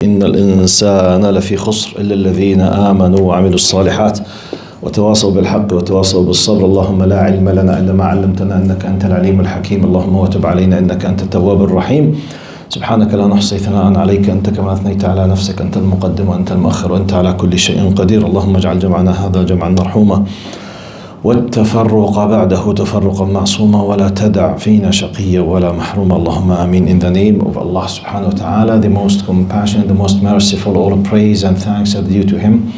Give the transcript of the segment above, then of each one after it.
إن الإنسان لفي خسر إلا الذين آمنوا وعملوا الصالحات وتواصوا بالحق وتواصوا بالصبر. اللهم لا علم لنا إلا ما علمتنا إنك أنت العليم الحكيم. اللهم وتب علينا إنك أنت التواب الرحيم. سبحانك لا نحصي ثناء عليك أنت كما أثنيت على نفسك. أنت المقدم وأنت المؤخر وأنت على كل شيء قدير. اللهم اجعل جمعنا هذا جمعا مرحوما والتفرق بعده تفرقا معصوما ولا تدع فينا شقيا ولا محروما. اللهم آمين. In the name of Allah subhanahu wa ta'ala, the most compassionate, the most merciful, all praise and thanks are due to him,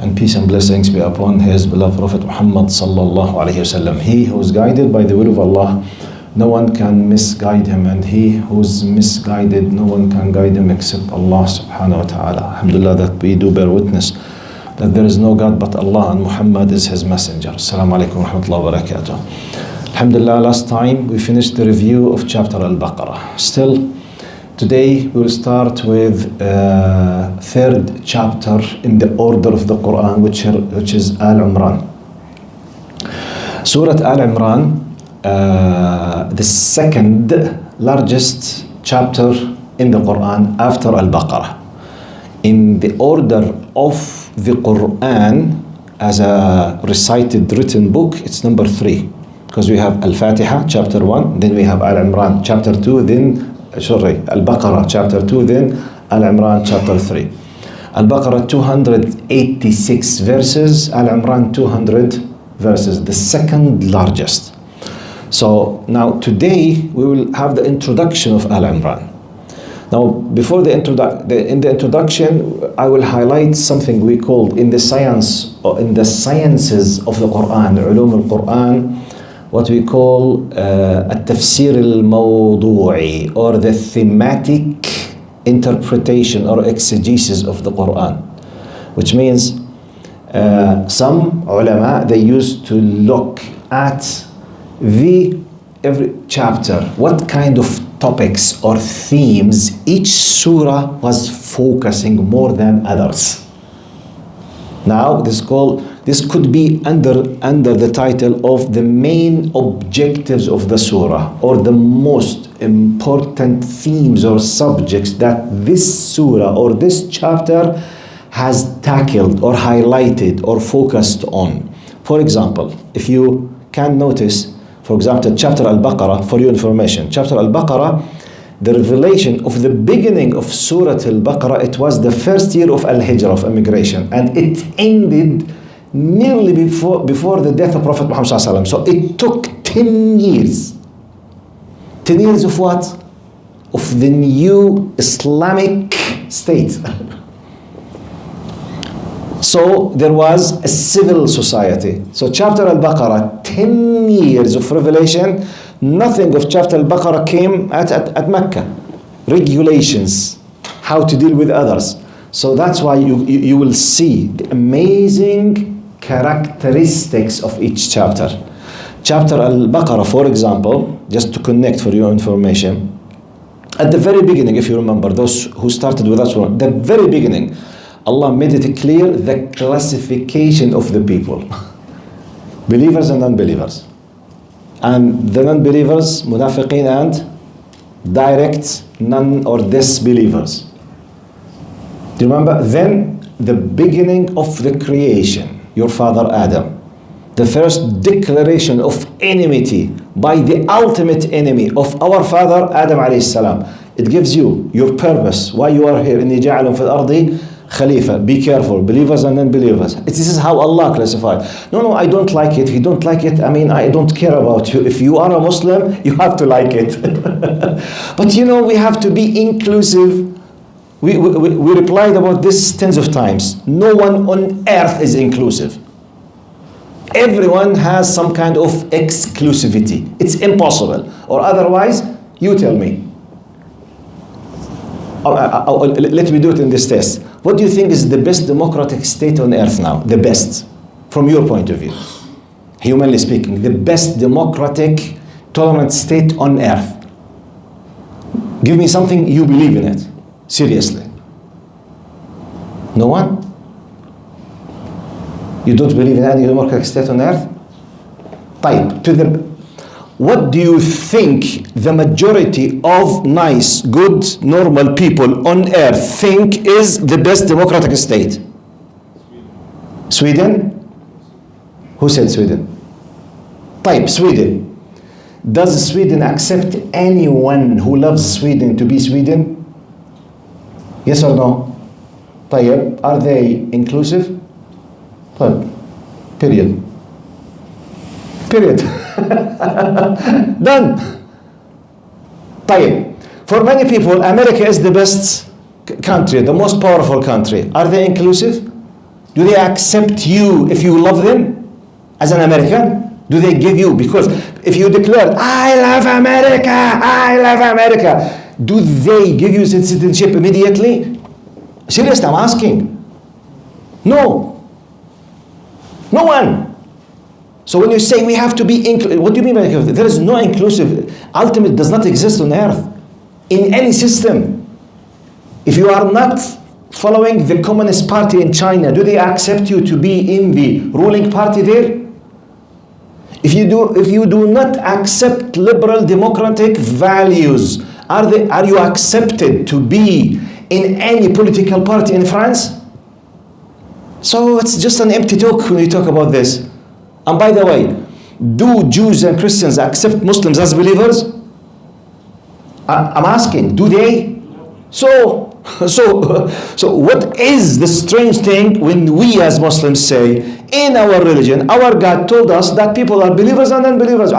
and peace and blessings be upon his beloved Prophet Muhammad sallallahu alayhi wasallam. He who is guided by the will of Allah, no one can misguide him, and he who is misguided, no one can guide him except Allah subhanahu wa ta'ala. Alhamdulillah that we do bear witness that there is no God but Allah and Muhammad is his messenger. Assalamu alaikum wa rahmatullahi wa barakatuh. Alhamdulillah, last time we finished the review of chapter Al-Baqarah. Still, today we will start with third chapter in the order of the Quran, which is Al-Imraan. Surah Al-Imraan, the second largest chapter in the Quran after Al-Baqarah. In the order of the Quran as a recited written book, it's number 3, because we have Al-Fatiha chapter 1, then we have Al-Imraan chapter 2, then Al-Baqarah chapter 2, then Al-Imraan chapter 3. Al-Baqarah 286 verses, Al-Imraan 200 verses, the second largest. So now today we will have the introduction of Al-Imraan. Now, before in the introduction, I will highlight something we call in the science or in the sciences of the Quran, ulum al-Quran, what we call Tafsir al-Mawdu'i, or the thematic interpretation or exegesis of the Quran, which means some ulama, they used to look at every chapter, what kind of topics or themes each surah was focusing more than others. Now this could be under the title of the main objectives of the surah, or the most important themes or subjects that this surah or this chapter has tackled or highlighted or focused on. For example, if you can notice, for example, chapter Al-Baqarah, for your information, chapter Al-Baqarah, the revelation of the beginning of Surah Al-Baqarah, it was the first year of Al-Hijrah, of immigration, and it ended nearly before the death of Prophet Muhammad sallallahu alaihi wasallam. So it took 10 years. 10 years of what? Of the new Islamic state. So there was a civil society. So chapter Al-Baqarah, 10 years of revelation, nothing of chapter Al-Baqarah came at Mecca. Regulations, how to deal with others. So that's why you will see the amazing characteristics of each chapter. Chapter Al-Baqarah, for example, just to connect for your information, at the very beginning, if you remember, those who started with us, the very beginning, Allah made it clear the classification of the people. Believers and unbelievers. And the non-believers, munafiqeen, and direct non or disbelievers. Do you remember? Then the beginning of the creation, your father Adam. The first declaration of enmity by the ultimate enemy of our father Adam alayhi salam. It gives you your purpose, why you are here. إِنِّي جَعَلٌ فِي الْأَرْضِ Khalifa, be careful, believers and non-believers. This is how Allah classified. No, I don't like it. If you don't like it, I don't care about you. If you are a Muslim, you have to like it. But we have to be inclusive. We replied about this tens of times. No one on earth is inclusive. Everyone has some kind of exclusivity. It's impossible. Or otherwise, you tell me. Let me do it in this test. What do you think is the best democratic state on earth now? The best, from your point of view, humanly speaking, the best democratic, tolerant state on earth. Give me something you believe in it, seriously. No one? You don't believe in any democratic state on earth? طيب, What do you think the majority of nice, good, normal people on earth think is the best democratic state? Sweden? Who said Sweden? Type Sweden. Does Sweden accept anyone who loves Sweden to be Sweden? Yes or no? طيب, are they inclusive? طيب, period. Period. Done. طيب, for many people, America is the best country, the most powerful country. Are they inclusive? Do they accept you if you love them as an American? Do they give you? Because if you declare, I love America, I love America, do they give you citizenship immediately? Seriously, I'm asking. No. No one. So when you say we have to be inclusive, what do you mean by inclusive? There is no inclusive. Ultimate does not exist on earth in any system. If you are not following the Communist Party in China, do they accept you to be in the ruling party there? If you do not accept liberal democratic values, are you accepted to be in any political party in France? So it's just an empty talk when you talk about this. And by the way, do Jews and Christians accept Muslims as believers? I'm asking, do they? So what is the strange thing when we as Muslims say, in our religion, our God told us that people are believers and unbelievers.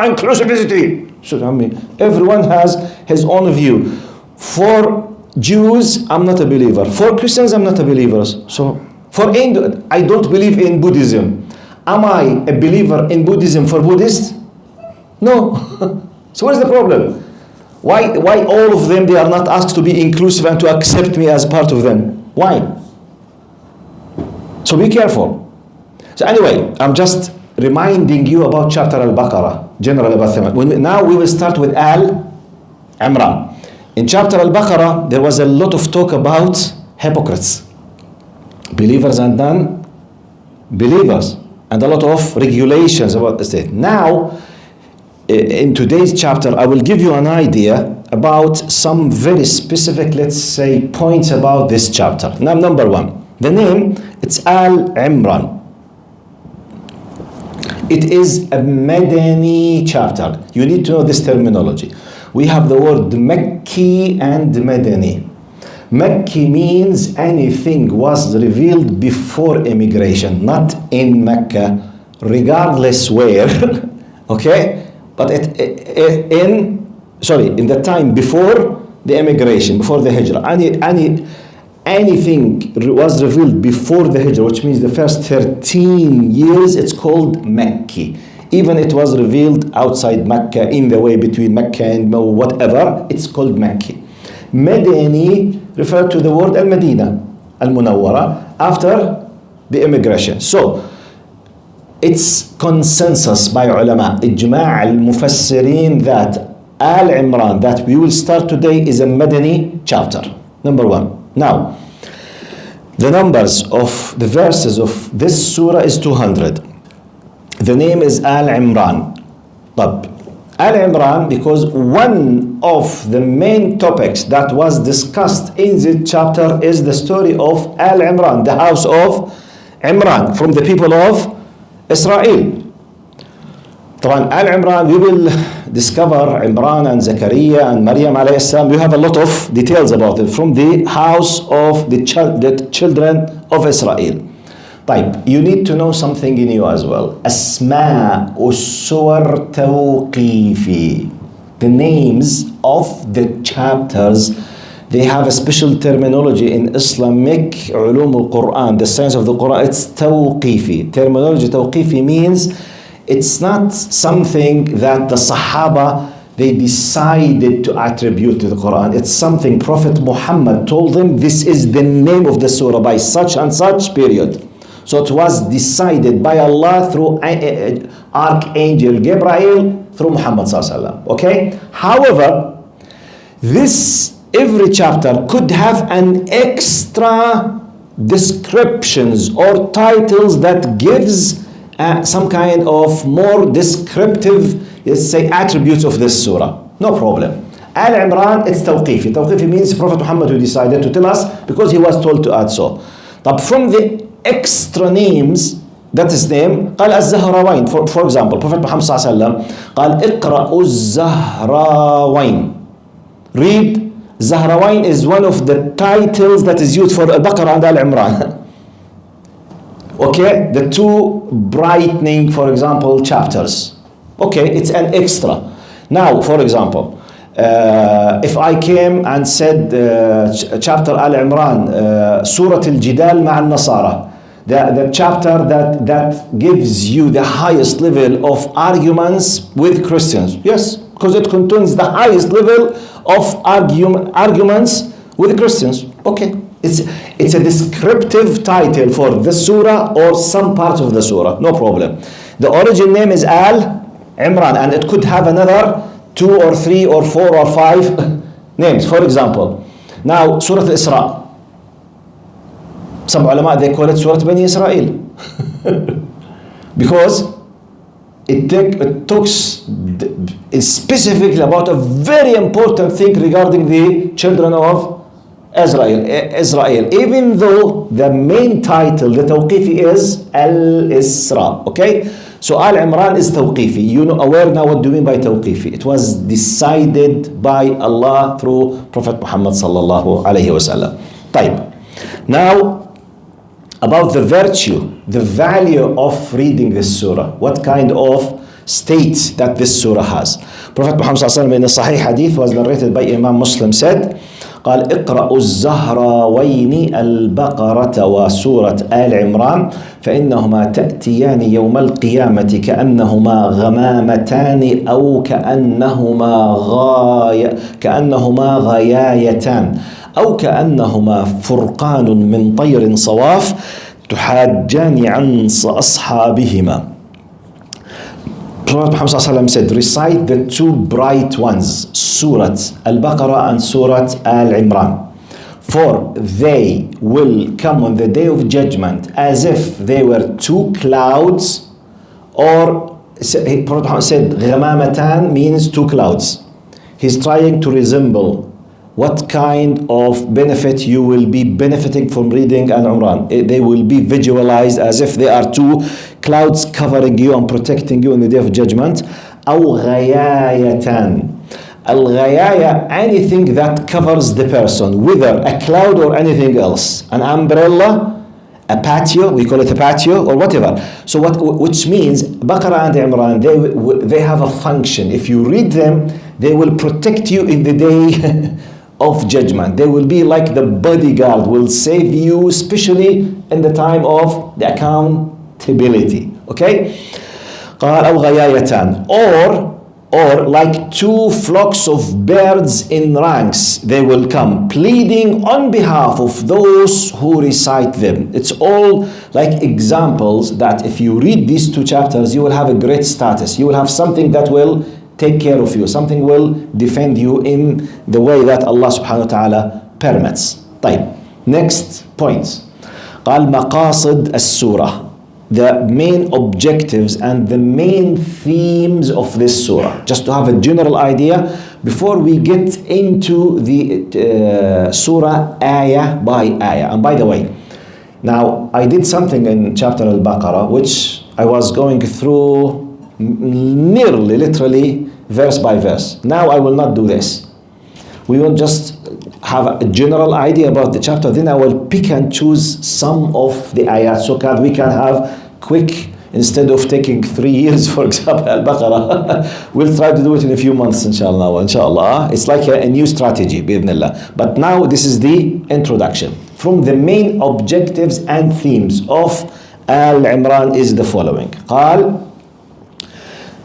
Inclusivity. So I mean, everyone has his own view. For Jews, I'm not a believer. For Christians, I'm not a believer. So for Hindu, I don't believe in Buddhism. Am I a believer in Buddhism for Buddhists? No. So what is the problem? Why all of them, they are not asked to be inclusive and to accept me as part of them? Why? So be careful. So anyway, I'm just reminding you about chapter Al-Baqarah, general about them. Now we will start with Al-Imraan. In chapter Al-Baqarah, there was a lot of talk about hypocrites, believers and non-believers, and a lot of regulations about the state. Now, in today's chapter, I will give you an idea about some very specific, let's say, points about this chapter. Now, number one, the name, it's Al-Imraan. It is a Madani chapter. You need to know this terminology. We have the word Makki and Madani. Makki means anything was revealed before immigration, not in Mecca, regardless where, okay? But in the time before the immigration, before the hijrah. Anything was revealed before the hijrah, which means the first 13 years, it's called Makki. Even it was revealed outside Mecca, in the way between Mecca and whatever, it's called Makki. Madani referred to the word Al-Madina, Al-Munawwara, after the immigration. So, it's consensus by ulama, ijma' al-mufassirin, that Al-Imraan, that we will start today, is a Madani chapter. Number one. Now, the numbers of the verses of this surah is 200. The name is Al-Imraan. Al-Imraan, because one of the main topics that was discussed in this chapter is the story of Al-Imraan, the house of Imran, from the people of Israel. Al-Imraan, we will discover Imran and Zakaria and Maryam alayhi salam. We have a lot of details about it from the house of the children of Israel. You need to know something in you as well. Asma' us-suwar tawqifi. The names of the chapters, they have a special terminology in Islamic ulum al-Quran, the science of the Quran. It's tawqifi. Terminology tawqifi means it's not something that the Sahaba, they decided to attribute to the Quran. It's something Prophet Muhammad told them, this is the name of the surah by such and such period. So it was decided by Allah through Archangel Gabriel, through Muhammad sallallahu alaihi wasallam. Okay? However, every chapter could have an extra descriptions or titles that gives some kind of more descriptive, let's say, attributes of this surah. No problem. Al-Imran, it's tawqifi. Tawqifi means Prophet Muhammad who decided to tell us because he was told to add so. But from the extra names, that is name, قال الزهراوين. For example, Prophet Muhammad صلى الله عليه وسلم قال اقرأوا الزهراوين. Read. Zahrawain is one of the titles that is used for Al-Baqarah and Al-Imran. Okay, the two brightening, for example, chapters. Okay, it's an extra. Now, for example, if I came and said chapter Al-Imran, Surah Al-Jidal مع النصارى, the chapter that gives you the highest level of arguments with Christians. Yes, because it contains the highest level of arguments with Christians. Okay, it's a descriptive title for the surah or some part of the surah. No problem. The origin name is Al-Imran, and it could have another 2 or 3 or 4 or 5 names. For example, now Surah Al-Isra. Some ulama, they call it Surah Bani Israel because it talks specifically about a very important thing regarding the children of Israel, even though the main title, the tawqifi, is Al-Isra. Okay, so Al-Imran is tawqifi. You know, aware now what do you mean by tawqifi? It was decided by Allah through Prophet Muhammad sallallahu alaihi wasallam. طيب. Now, about the virtue, the value of reading this surah, what kind of state that this surah has. Prophet Muhammad sallallahu alaihi wasallam in a Sahih hadith was narrated by Imam Muslim said, قال اقرأوا الزهراوين البقرة وسورة آل عمران فإنهما تأتيان يوم القيامة كأنهما غمامتان أو كأنهما غيايتان أو كأنهما فرقان من طير صواف تحاجان عن أصحابهما. Prophet Muhammad ﷺ said, recite the two bright ones, Surah Al-Baqarah and Surah Al-Imran, for they will come on the day of judgment as if they were two clouds, or Prophet Muhammad said, Ghamamatan means two clouds. He's trying to resemble what kind of benefit you will be benefiting from reading Al-Imran. They will be visualized as if they are two clouds covering you and protecting you on the day of judgment. أو غيايتان. Al-ghayaya, anything that covers the person, whether a cloud or anything else. An umbrella, a patio, we call it a patio, or whatever. So which means Baqarah and Imran, they have a function. If you read them, they will protect you in the day of judgment. They will be like the bodyguard, will save you, especially in the time of the accountability. Okay? قال أو غيايتان, or like two flocks of birds in ranks, they will come pleading on behalf of those who recite them. It's all like examples that if you read these two chapters, you will have a great status. You will have something that will take care of you. Something will defend you in the way that Allah subhanahu wa ta'ala permits. طيب. Next point. قال مقاصد السورة. The main objectives and the main themes of this surah. Just to have a general idea before we get into the surah ayah by ayah. And by the way, now I did something in chapter Al-Baqarah which I was going through nearly literally verse by verse. Now I will not do this. We will just have a general idea about the chapter, then I will pick and choose some of the ayat so that we can have quick, instead of taking 3 years, for example, Al-Baqarah, we'll try to do it in a few months, inshallah. It's like a new strategy, bi'idhnillah. But now this is the introduction. From the main objectives and themes of Al-Imran is the following. قال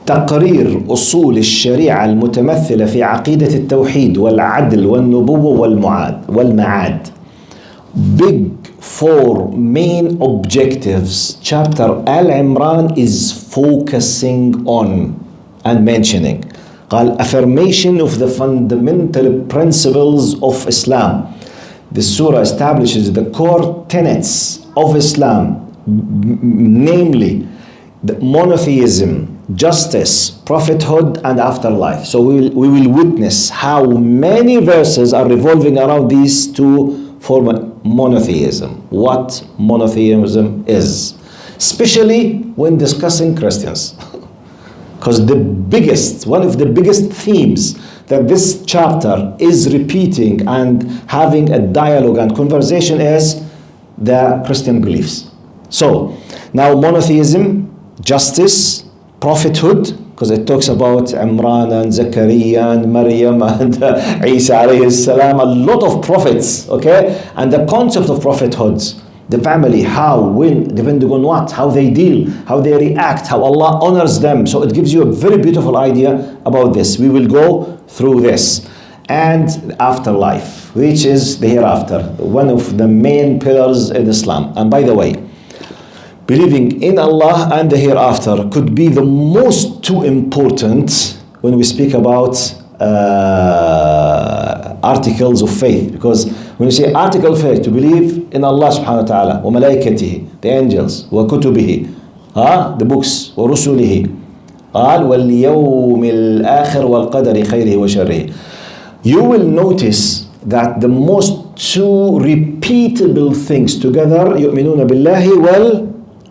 تقرير أصول الشريعة المتمثلة في عقيدة التوحيد والعدل والنبوة والمعاد. Big 4 main objectives chapter Al-Imran is focusing on and mentioning. قال affirmation of the fundamental principles of Islam. The surah establishes the core tenets of Islam, namely the monotheism, justice, prophethood, and afterlife. So we will witness how many verses are revolving around these two for monotheism. What monotheism is, especially when discussing Christians. Because one of the biggest themes that this chapter is repeating and having a dialogue and conversation is the Christian beliefs. So now monotheism, justice, prophethood, because it talks about Imran and Zakaria and Maryam and Isa alayhi salam, a lot of prophets, okay? And the concept of prophethoods, the family, how, when, depending on what, how they deal, how they react, how Allah honors them. So it gives you a very beautiful idea about this. We will go through this. And afterlife, which is the hereafter, one of the main pillars in Islam. And by the way, believing in Allah and the hereafter could be the most too important when we speak about articles of faith. Because when you say article of faith, to believe in Allah subhanahu wa ta'ala, wa malaikatihi, the angels, wa kutubihi, the books, wa rusulihi, قال واليوم الآخر والقدر خيره وشره. You will notice that the most two repeatable things together, يؤمنون بالله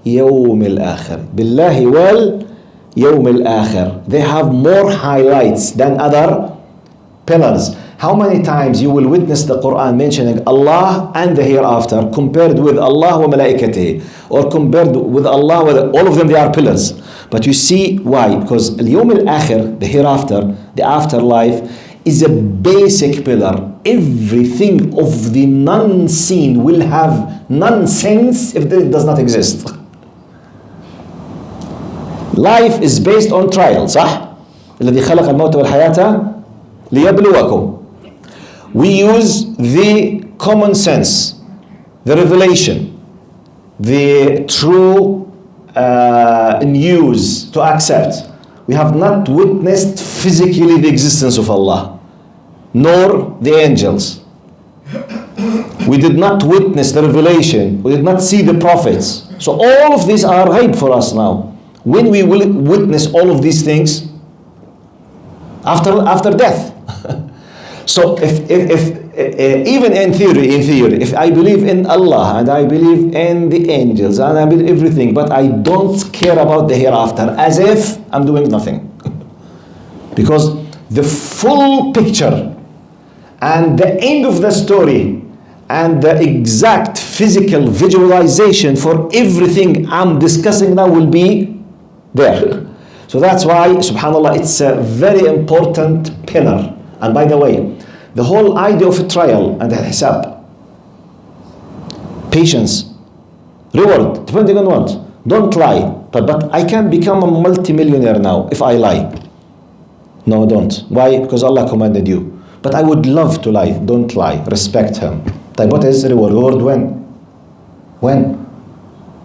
واليوم الآخر. بالله واليوم الآخر. They have more highlights than other pillars. How many times you will witness the Quran mentioning Allah and the hereafter compared with Allah wa malaikatihi, or compared with Allah with all of them, they are pillars. But you see why? Because اليوم الآخر, the hereafter, the afterlife, is a basic pillar. Everything of the non-seen will have nonsense if it does not exist. Life is based on trial, صح? الذي خلق الموت والحياة ليبلوكم. We use the common sense, the revelation, the true news to accept. We have not witnessed physically the existence of Allah, nor the angels. We did not witness the revelation. We did not see the prophets. So all of these are ghaib for us now. When we will witness all of these things? After death. So if even in theory, if I believe in Allah and I believe in the angels and I believe everything, but I don't care about the hereafter, as if I'm doing nothing. Because the full picture and the end of the story and the exact physical visualization for everything I'm discussing now will be there. So that's why, subhanAllah, it's a very important pillar. And by the way, the whole idea of a trial and a hisab, patience, reward, depending on what. Don't lie. But I can become a multimillionaire now if I lie. No, don't. Why? Because Allah commanded you. But I would love to lie. Don't lie. Respect him. What is the reward? Reward when? When?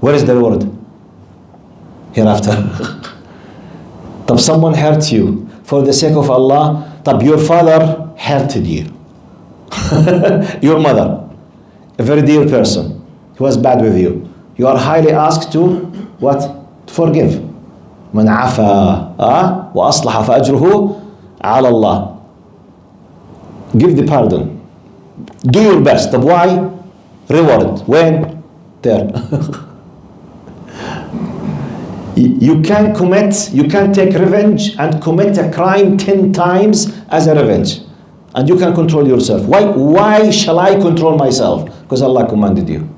Where is the reward? Hereafter. Someone hurt you for the sake of Allah. Your father hurted you. Your mother, a very dear person, he was bad with you. You are highly asked to what? To forgive. من عفا وأصلح فأجره على الله. Give the pardon. Do your best. Why? Reward. When? There. You can take revenge and commit a crime 10 times as a revenge. And you can control yourself. Why shall I control myself? Because Allah commanded you.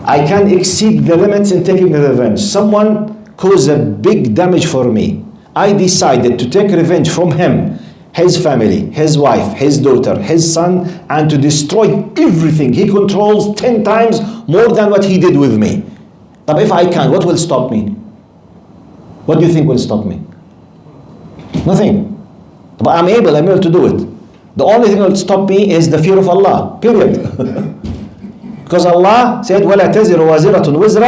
I can exceed the limits in taking revenge. Someone caused a big damage for me. I decided to take revenge from him, his family, his wife, his daughter, his son, and to destroy everything. He controls 10 times more than what he did with me. But if I can, what will stop me? What do you think will stop me? Nothing. But I'm able to do it. The only thing that will stop me is the fear of Allah. Period. Because Allah said, وَلَا تَزِرُ وَازِرَةٌ وِزْرَ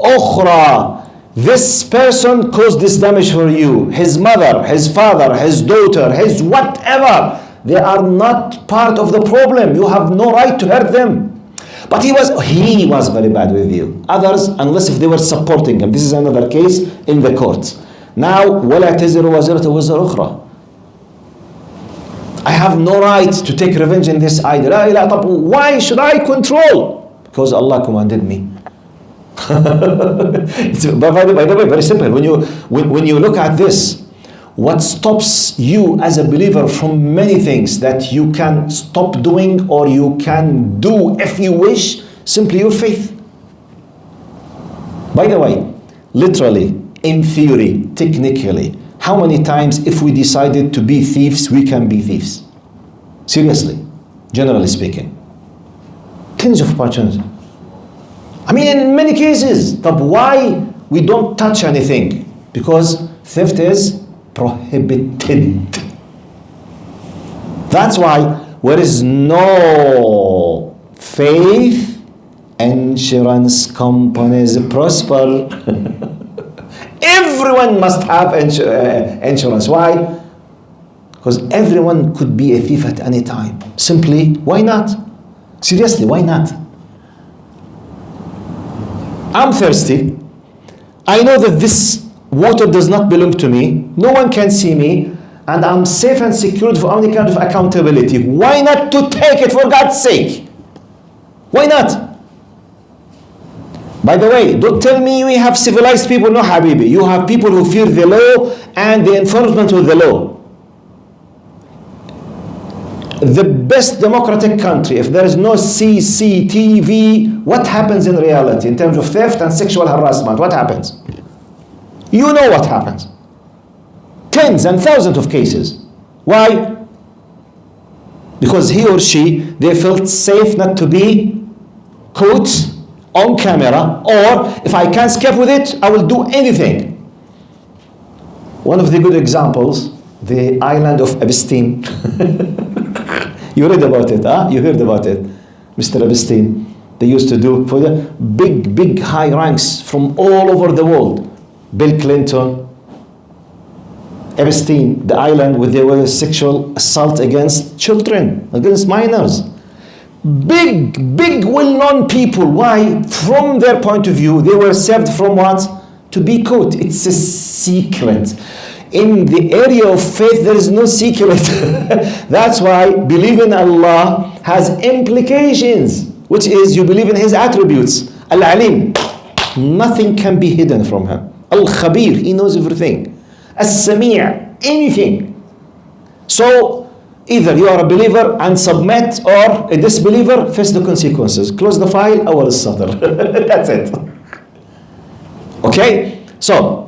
أُخْرَى. This person caused this damage for you. His mother, his father, his daughter, his whatever. They are not part of the problem. You have no right to hurt them. But he was very bad with you. Others, unless if they were supporting him. This is another case in the courts. Now, وَلَا تَزِرُ وَزِرَةُ وِزْرَ أُخْرَى. I have no right to take revenge in this either. Why should I control? Because Allah commanded me. It's, by the way, very simple. When you look at this, what stops you as a believer from many things that you can stop doing or you can do if you wish? Simply your faith. By the way, literally, in theory, technically, how many times if we decided to be thieves, we can be thieves? Seriously, generally speaking. Tens of opportunities. I mean, in many cases. But why we don't touch anything? Because theft is prohibited. That's why there is no faith, insurance companies prosper. Everyone must have insurance. Why? Because everyone could be a thief at any time. Simply, why not? Seriously, why not? I'm thirsty. I know that this water does not belong to me. No one can see me. And I'm safe and secured for any kind of accountability. Why not to take it, for God's sake? Why not? By the way, don't tell me we have civilized people. No, Habibi. You have people who fear the law and the enforcement of the law. The best democratic country, if there is no CCTV, what happens in reality in terms of theft and sexual harassment? What happens? You know what happens. Tens and thousands of cases. Why? Because he or she, they felt safe not to be caught on camera, or if I can't escape with it, I will do anything. One of the good examples, the island of Epstein. You read about it, huh? You heard about it. Mr. Epstein, they used to do for the big high ranks from all over the world. Bill Clinton, Epstein, the island where there was sexual assault against children, against minors. Big well-known people. Why? From their point of view, they were saved from what? To be caught. It's a secret. In the area of faith, there is no secret. That's why believing in Allah has implications, which is you believe in His attributes. Al-Alim, nothing can be hidden from Him. Al-Khabir, He knows everything. As-Sami', anything. So, either you are a believer and submit, or a disbeliever, face the consequences. Close the file, awal al-satr. That's it. Okay? So,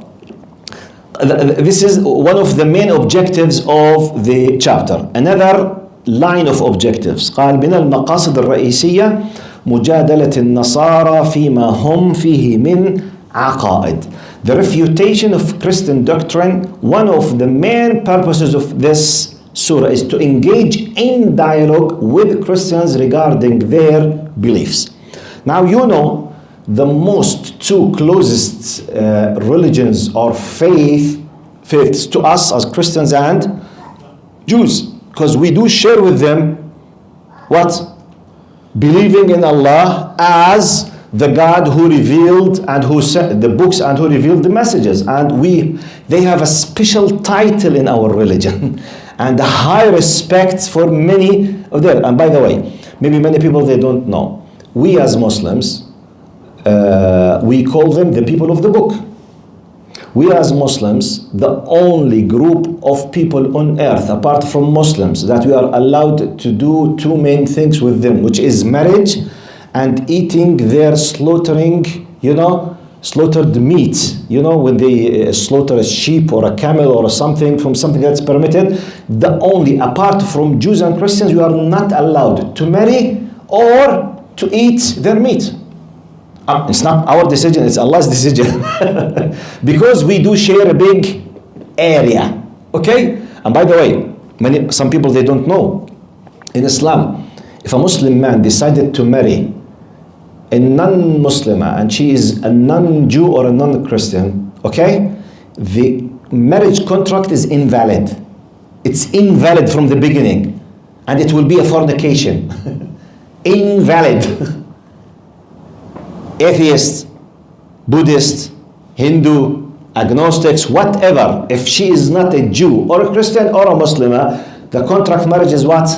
this is one of the main objectives of the chapter. Another line of objectives. قال من المقاصد الرئيسية مجادلة النصارى فيما هم فيه من عقائد. The refutation of Christian doctrine. One of the main purposes of this surah is to engage in dialogue with Christians regarding their beliefs. Now you know the most two closest religions or faiths to us as Christians and Jews, because we do share with them what? Believing in Allah as the God who revealed and who sent the books and who revealed the messages, and they have a special title in our religion and a high respect for many of them. And by the way, maybe many people they don't know, we as Muslims, we call them the people of the book. We as Muslims, the only group of people on earth, apart from Muslims, that we are allowed to do two main things with them, which is marriage and eating their slaughtered meat. You know, when they slaughter a sheep or a camel or something from something that's permitted, the only, apart from Jews and Christians, we are not allowed to marry or to eat their meat. It's not our decision, it's Allah's decision. Because we do share a big area. Okay? And by the way, some people they don't know. In Islam, if a Muslim man decided to marry a non-Muslimah and she is a non-Jew or a non-Christian, okay? The marriage contract is invalid. It's invalid from the beginning. And it will be a fornication. Invalid. atheist, Buddhist, Hindu, agnostics, whatever, if she is not a Jew or a Christian or a Muslimah, the contract marriage is what?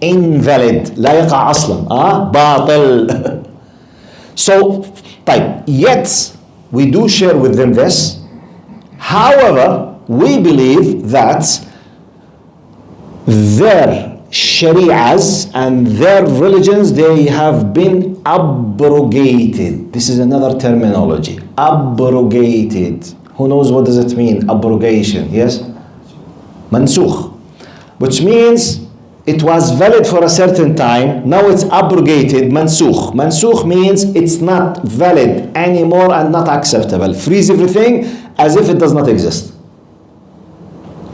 Invalid. لا يقع أصلا. باطل. So, طيب, yet we do share with them this. However, we believe that their shari'as and their religions, they have been abrogated. This is another terminology. Abrogated. Who knows what does it mean? Abrogation. Yes? Mansukh. Which means it was valid for a certain time. Now it's abrogated. Mansukh. Mansukh means it's not valid anymore and not acceptable. Freeze everything as if it does not exist.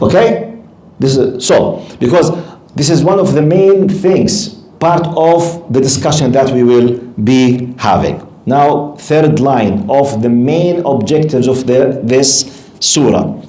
Okay? This is so, because this is one of the main things, part of the discussion that we will be having. Now, third line of the main objectives of this surah.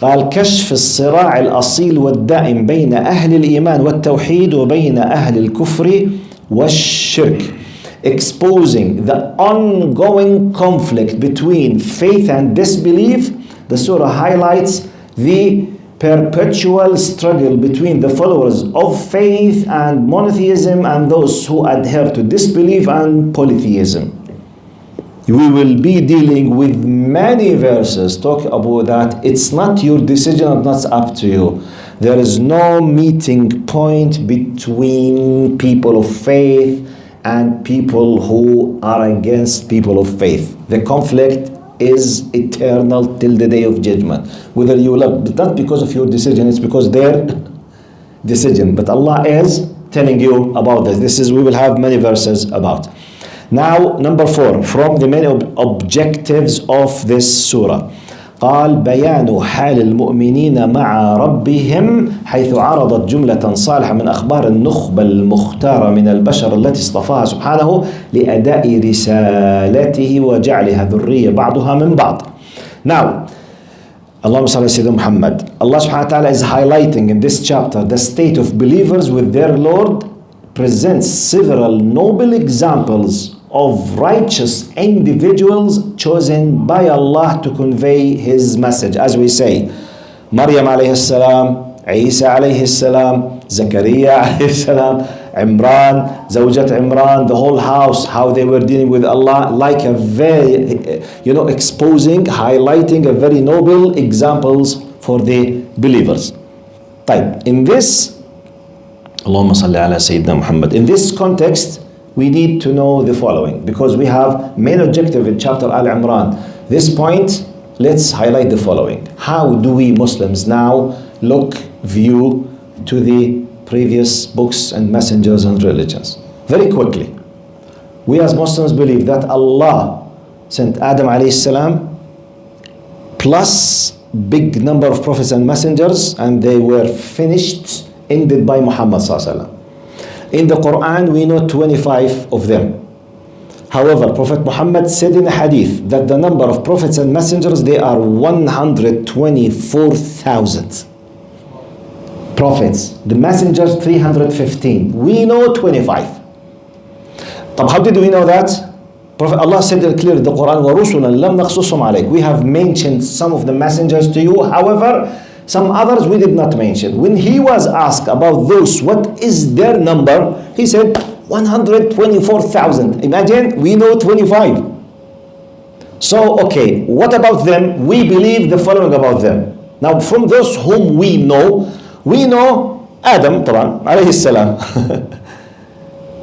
قال كشف الصراع الأصيل والدائم بين أهل الإيمان والتوحيد وبين أهل الكفر والشرك. Exposing the ongoing conflict between faith and disbelief. The surah highlights the perpetual struggle between the followers of faith and monotheism and those who adhere to disbelief and polytheism. We will be dealing with many verses talk about that. It's not your decision and that's up to you. There is no meeting point between people of faith and people who are against people of faith. The conflict is eternal till the day of judgment. Whether you love, but not because of your decision, it's because their decision. But Allah is telling you about this. We will have many verses about. Now, number 4, from the many objectives of this surah. قال بيان حال المؤمنين مع ربهم حيث عرضت جملة صالحة من أخبار النخبة المختارة من البشر التي اصطفاها سبحانه لأداء رسالته وجعلها ذرية بعضها من بعض. Now, اللهم صل على سيدنا محمد. Allah subhanahu wa ta'ala is highlighting in this chapter the state of believers with their Lord, presents several noble examples of righteous individuals chosen by Allah to convey His message. As we say, Maryam alayhi salam, Isa alayhi salam, Zakaria alayhi salam, Imran, Zawjat Imran, the whole house, how they were dealing with Allah, like a very, exposing, highlighting a very noble examples for the believers. طيب, in this, Allahumma salli ala Sayyidina Muhammad, in this context, we need to know the following, because we have main objective in chapter Al-Imran. This point, let's highlight the following. How do we Muslims now view to the previous books and messengers and religions? Very quickly, we as Muslims believe that Allah sent Adam alayhi salam plus big number of prophets and messengers, and they were finished, ended by Muhammad sallallahu alaihi wasallam. In the Quran, we know 25 of them. However, Prophet Muhammad said in a hadith that the number of prophets and messengers, they are 124,000. Prophets, the messengers 315. We know 25. طب how did we know that? Prophet Allah said it clearly in the Quran, وَرُسُلًا لَمْ نَقْصُصُهُمْ عَلَيْكَ. We have mentioned some of the messengers to you. However, some others we did not mention. When he was asked about those, what is their number? He said 124,000. Imagine, we know 25. So, okay, what about them? We believe the following about them. Now, from those whom we know Adam, طبعا, alayhi salam.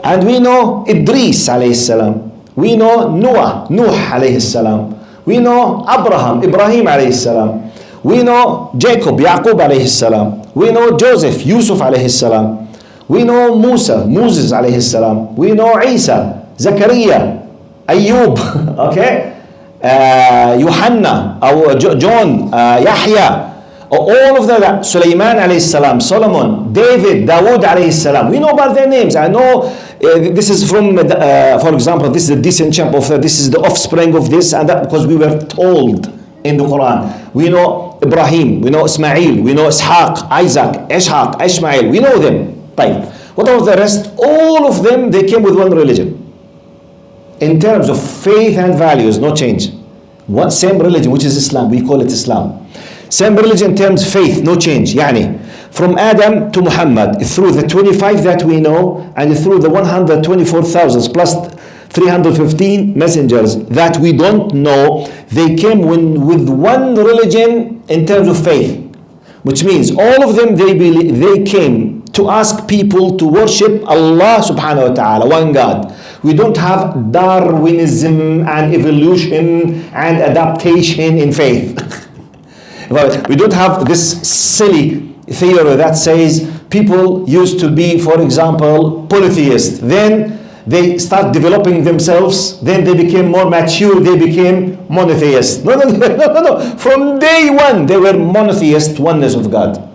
And we know Idris, alayhi salam. We know Noah, Nuh, alayhi salam. We know Abraham, Ibrahim, alayhi salam. We know Jacob, Yaqub alayhi salam. We know Joseph, Yusuf alayhi salam. We know Musa, Moses alayhi salam. We know Isa, Zakaria, Ayub, okay? Yohanna, John, Yahya. All of them, Sulaiman alayhi salam, Solomon, David, Dawood alayhi salam. We know about their names. I know this is from, for example, this is the descendant of this is the offspring of this and that, because we were told in the Quran. We know Ibrahim, we know Ismail, we know Ishaq, Isaac, Ishaq, Ishmael. We know them. Right. What about the rest? All of them, they came with one religion. in terms of faith and values, no change. What same religion, which is Islam, we call it Islam. Same religion in terms of faith, no change. Yani, from Adam to Muhammad, through the 25 that we know, and through the 124,000 plus 315 messengers that we don't know, they came with one religion in terms of faith. Which means all of them, they came to ask people to worship Allah subhanahu wa ta'ala, one God. We don't have Darwinism and evolution and adaptation in faith. We don't have this silly theory that says people used to be, for example, polytheists. Then they start developing themselves. Then they became more mature. They became monotheists. No. From day one, they were monotheist, oneness of God.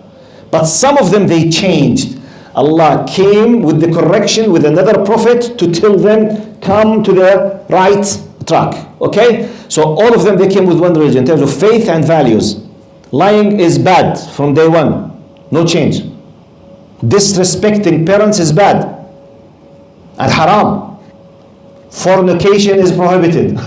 But some of them, they changed. Allah came with the correction with another prophet to tell them, come to the right track. Okay? So all of them, they came with one religion in terms of faith and values. Lying is bad from day one. No change. Disrespecting parents is bad and haram. Fornication is prohibited.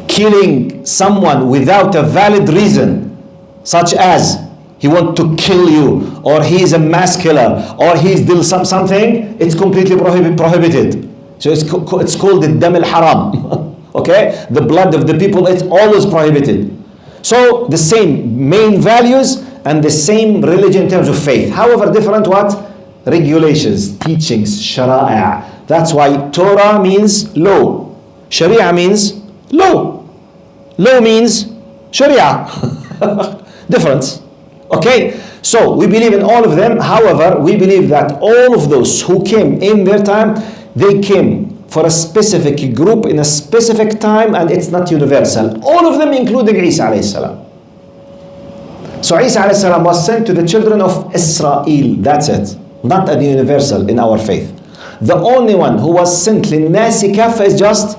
Killing someone without a valid reason, such as he wants to kill you, or he is a mass killer, or he's doing something, it's completely prohibited. So it's called the dam al-haram. Okay? The blood of the people, it's always prohibited. So the same main values and the same religion in terms of faith. However, different what? Regulations, teachings, shara'a. That's why Torah means law. Sharia means law. Law means Sharia. Difference. Okay? So we believe in all of them. However, we believe that all of those who came in their time, they came for a specific group in a specific time, and it's not universal. All of them, including Isa alayhi salam. So Isa alayhi salam was sent to the children of Israel. That's it. Not a universal in our faith. The only one who was sent للناس كافة is just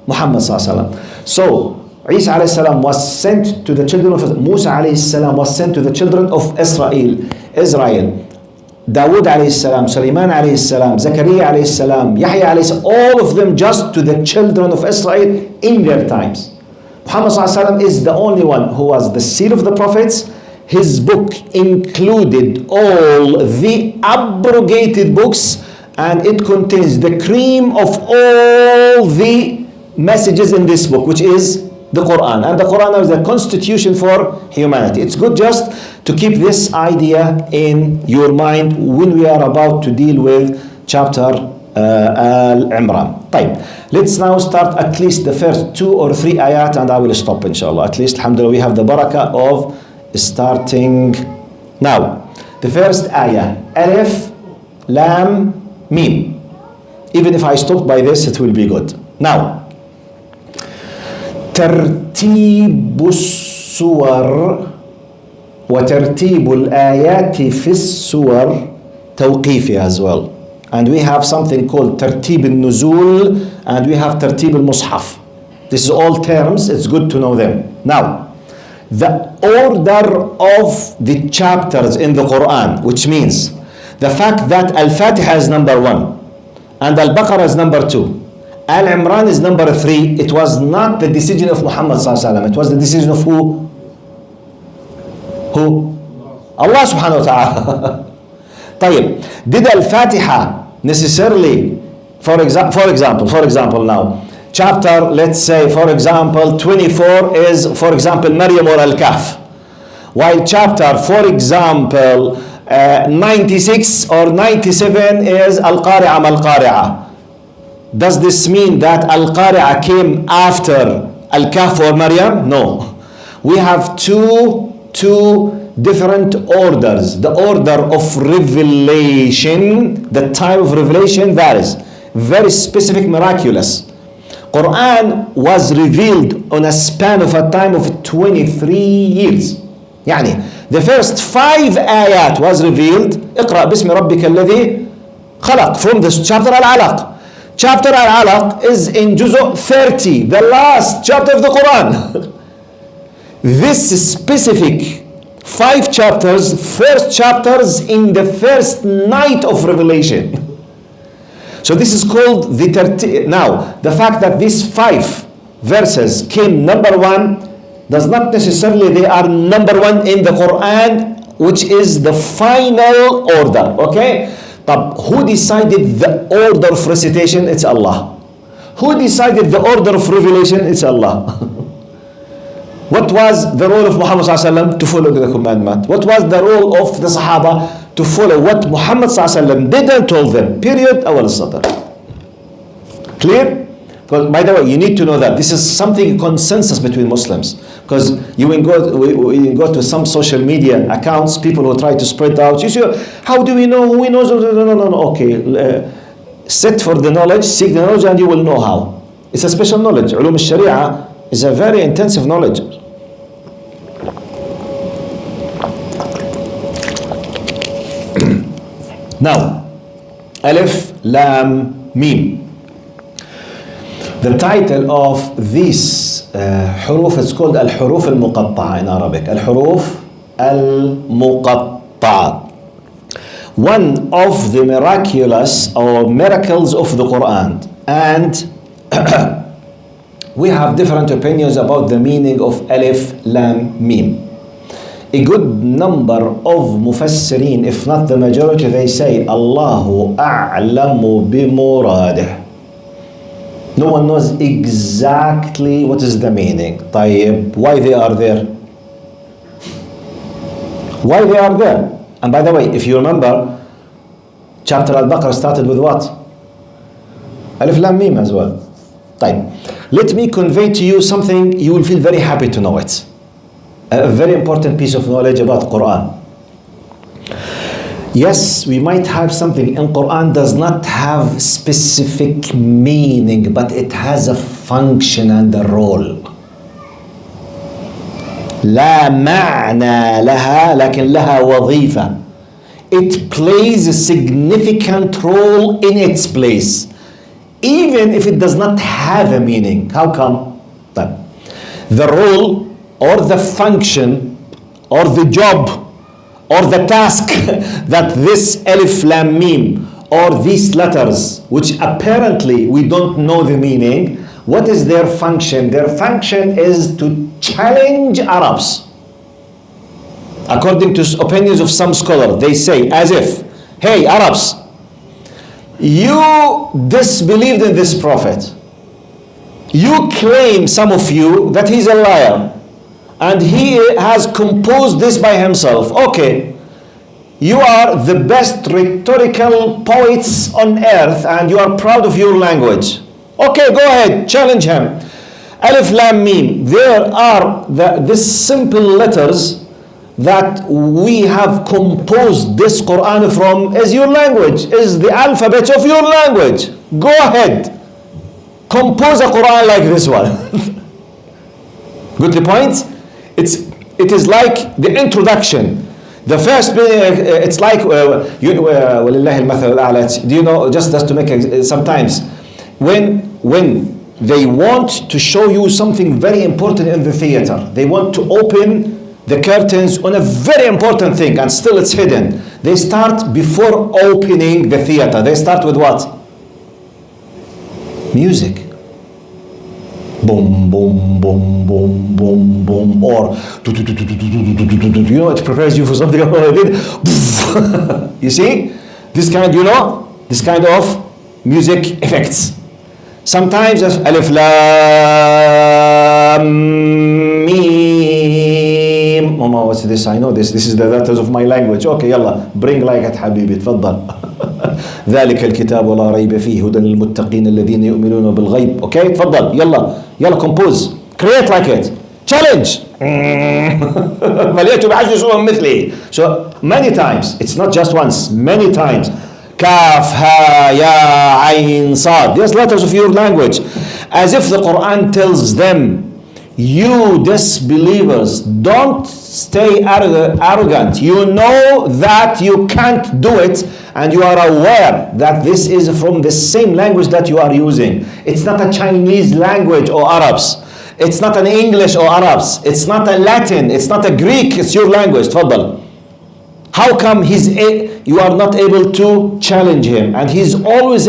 Muhammad sallallahu alaihi wasallam. So Isa alayhi salam was sent to the children of Musa alayhi salam was sent to the children of Israel. Dawood alayhi salam, Sulaiman alayhi salam, Zakaria alayhi salam, Yahya alayhi salam, all of them just to the children of Israel in their times. Muhammad sallallahu alaihi wasallam is the only one who was the seal of the prophets. His book included all the abrogated books, and it contains the cream of all the messages in this book, which is the Quran. And the Quran is the constitution for humanity. It's good just to keep this idea in your mind when we are about to deal with chapter Al-Imraan. طيب, let's now start at least the first 2 or 3 ayat, and I will stop inshallah. At least, alhamdulillah, we have the barakah of starting now. The first ayah, Alif, Lam, Mim. Even if I stop by this, it will be good. Now, ترتيب السور وترتيب الآيات في السور توقيفي as well. And we have something called ترتيب النزول, and we have ترتيب المصحف. This is all terms, it's good to know them. Now, the order of the chapters in the Quran, which means the fact that Al-Fatiha is number 1 and Al-Baqarah is number 2, Al-Imran is number 3, it was not the decision of Muhammad sallallahu alaihi wasallam. It was the decision of who? Who? Allah subhanahu wa ta'ala. طيب, did Al-Fatiha necessarily, for example now, chapter, let's say, for example, 24 is, for example, Maryam or Al-Kahf. While chapter, for example, 96 or 97 is Al-Qari'ah Mal-Qari'ah. Does this mean that Al-Qari'ah came after Al-Kahf or Maryam? No. We have two different orders. The order of revelation, the time of revelation varies. Very specific, miraculous. Quran was revealed on a span of a time of 23 years. يعني the first 5 ayat was revealed. اقرأ باسم ربك الذي خلق, from the chapter Al-Alaq. Chapter Al-Alaq is in Juz'u 30, the last chapter of the Quran. This specific 5 chapters, first chapters in the first night of revelation. So this is called the now, the fact that these 5 verses came number 1 does not necessarily they are number 1 in the Quran, which is the final order. Okay? But who decided the order of recitation? It's Allah. Who decided the order of revelation? It's Allah. What was the role of Muhammad sallallahu alaihi wasallam? To follow the commandment. What was the role of the Sahaba? To follow what Muhammad sallallahu alaihi wasallam did and told them. Period. Awal sadr. Clear? Because by the way, you need to know that this is something consensus between Muslims. Because you will go to some social media accounts, people who try to spread out. You say, how do we know? Who knows? No. Okay, sit for the knowledge, seek the knowledge, and you will know how. It's a special knowledge. Ulum al-Sharia is a very intensive knowledge. Now, Alif, Lam, Mim. The title of this حروف is called الحروف المقطعة in Arabic. الحروف المقطعة. One of the miraculous or miracles of the Quran, and we have different opinions about the meaning of Alif, Lam, Mim. A good number of mufassirin, if not the majority, they say Allahu a'lamu bimuradih. No one knows exactly what is the meaning. طيب, why they are there? Why they are there? And by the way, if you remember, chapter Al-Baqarah started with what? Alif Lam Mim as well. طيب, let me convey to you something you will feel very happy to know it. A very important piece of knowledge about Quran. Yes, we might have something in Quran does not have specific meaning, but it has a function and a role. لا معنى لها لكن لها وظيفة. It plays a significant role in its place, even if it does not have a meaning. How come? The role or the function or the job or the task that this Alif Lam Mim or these letters, which apparently we don't know the meaning, what is their function? Their function is to challenge Arabs. According to opinions of some scholars, they say as if, hey Arabs, you disbelieved in this prophet. You claim, some of you, that he's a liar. And he has composed this by himself. Okay, you are the best rhetorical poets on earth and you are proud of your language. Okay, go ahead, challenge him. Alif Lam Mim, there are these simple letters that we have composed this Quran from is your language, is the alphabet of your language. Go ahead, compose a Quran like this one. Good the point? It is like the introduction. The first, it's like, وَلِلَّهِ الْمَثَلُ الْأَعْلَى. Do you know, just to make, sometimes, when they want to show you something very important in the theater, they want to open the curtains on a very important thing, and still it's hidden. They start before opening the theater. They start with what? Music. Boom, boom, boom, boom, boom, boom, or you know, it prepares you for something. You see, this kind, you know, this kind of music effects. Sometimes Alif Lam Mim. Mama, what's this? I know this. This is the letters of my language. Okay, yalla, bring like it, حبيبي, تفضل. ذلك الكتاب لا ريب فيه هدى للمتقين الذين يؤمنون بالغيب. Okay, تفضل, يلا compose, create like it, challenge. فليأتوا بعشر سور مثلي. So many times, it's not just once, many times. Kaf, ha, ya, ayn, sad. These letters of your language. As if the Quran tells them, you disbelievers, don't stay arrogant. You know that you can't do it, and you are aware that this is from the same language that you are using. It's not a Chinese language or Arabs. It's not an English or Arabs. It's not a Latin. It's not a Greek. It's your language. تفضل. How come you are not able to challenge him and he's always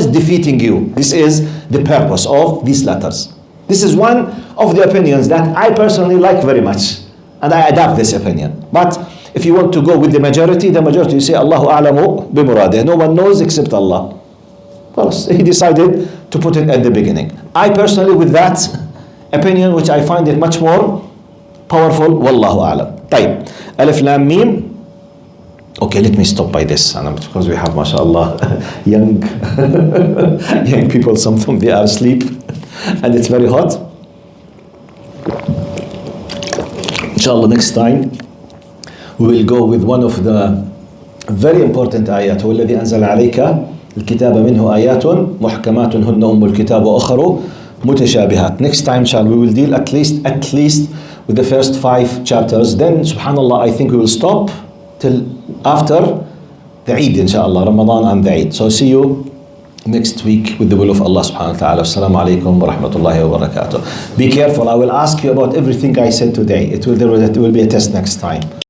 defeating you? This is the purpose of these letters. This is one of the opinions that I personally like very much, and I adapt this opinion. But if you want to go with the majority you say Allahu a'lamu bimuradih. No one knows except Allah. Well, he decided to put it at the beginning. I personally, with that opinion, which I find it much more powerful, wallahu a'lam. طيب, Alif Lam Mim. Okay, let me stop by this, because we have, mashallah, young people. Some of them, they are asleep, and it's very hot. Inshallah, next time we will go with one of the very important ayat. هو الذي أنزل عليك الكتاب منه آيات محكمات هن أم الكتاب وأخر متشابهات. Next time, inshallah, we will deal at least with the first 5 chapters. Then, subhanallah, I think we will stop till after the Eid, inshallah, Ramadan and the Eid. So see you next week with the will of Allah subhanahu wa ta'ala. Assalamu alaikum wa rahmatullahi wa barakatuh. Be careful, I will ask you about everything I said today. There will be a test next time.